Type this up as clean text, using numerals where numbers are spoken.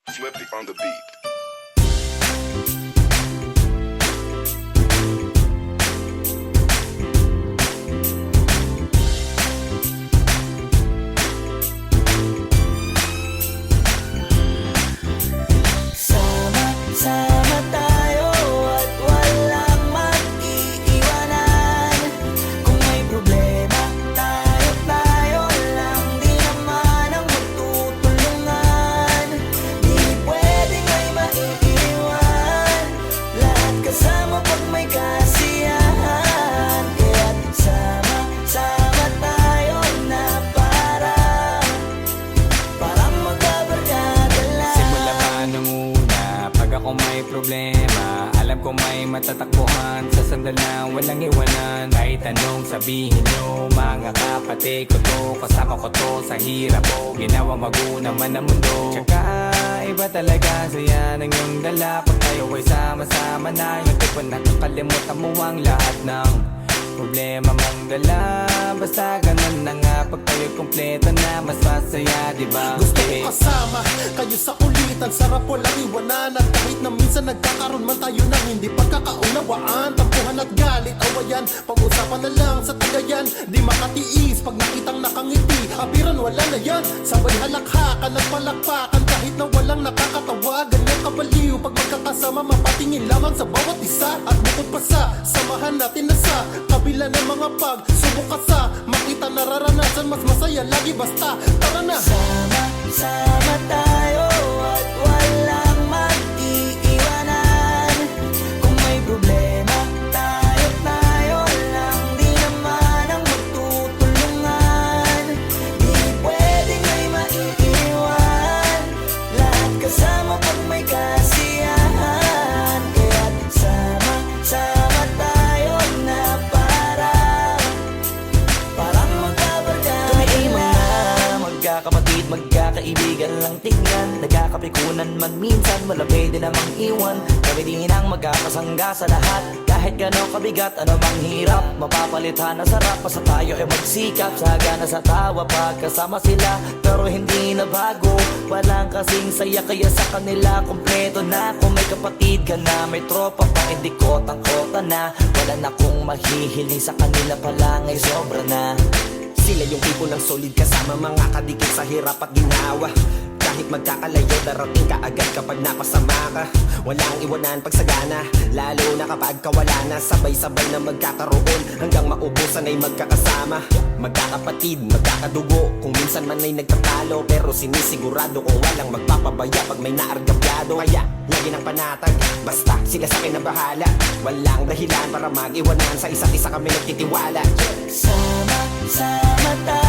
Flippy on the beat. Sama-sama tayo at walang mag-iiwanan. Kung may problema, tayo lang. Di naman ang magtutulungan. Di pwedeng may maiiwan. Lahat kasama pag may kasiyahan. Kaya't sama-sama tayo na parang magkabarkada lang. Simula pa nung una, pag ako may problema, alam ko may matatakbuhan. Sa sandal na walang iwanan. Kahit anong sabihin nyo, mga kapatid ko to, kasama ko to sa hirap ko, ginawa maguna man ang mundo. Tsaka iba talaga saya ng iyong dala. Pag tayo ay sama-sama na, yung tipo na kakalimutan mo ang lahat ng problema mong dala. Basta ganun na nga, pag tayo'y kompleto na, mas masaya, diba? Gusto ko kasama kayo sa kulitan. Sarap walang iwanan. At kahit na minsan nagkakaroon man tayo ng hindi pagkakaunawaan, tampuhan at galit, awayan, pag-usapan na lang sa tagayan. Di makatiis pag nakitang nakangiti, abiran wala na yan. Sabay halakhakan at palakpakan kahit na walang nakakatawa. Ganyan kabaliw pag magkakasama, mapatingin lamang sa bawat isa. At bukod pa sa samahan natin na sa kabila ng mga pagsubok ka sa makita nararanasan, mas masaya lagi basta tara na. Sama tayo at walang mag-iiwanan. Kung may problema, tayo lang. Di naman ang magtutulungan. Di pwedeng may maiiwan. Lahat kasama pag may kasiyahan. Kaya't sama tayo na parang magkabarkada. Kami ay mga magkakapatid, magkakaibigan lang tingnan. Nagkakapikunan man minsan, wala pwede namang iwan. Kami din ang magkakasangga sa lahat. Kahit gano'ng kabigat, ano bang hirap, mapapalitan na sarap. Basta tayo ay magsikap, sagana sa tawa pagkasama sila. Pero hindi na bago, walang kasing saya. Kaya sa kanila kompleto na. Kung may kapatid ka na, may tropa pa, hindi kotang-kota na. Wala na kong mahihiling sa kanila pa lang ay sobra na. Sila yung tipo ng solid kasama, mga kadikit sa hirap at ginawa. Kahit magkakalayo, darating ka agad kapag napasama ka. Walang iwanan pag sagana, lalo na kapag kawala na. Sabay-sabay na magkakaroon hanggang maubusan ay magkakasama. Magkakapatid, magkakadugo, kung minsan man ay nagtatalo, pero sinisigurado kung walang magpapabaya pag may naargabyado. Kaya lagi ng panatag, basta sila sa akin na bahala. Walang dahilan para mag-iwanan, sa isa't isa kami nagtitiwala. Sama tayo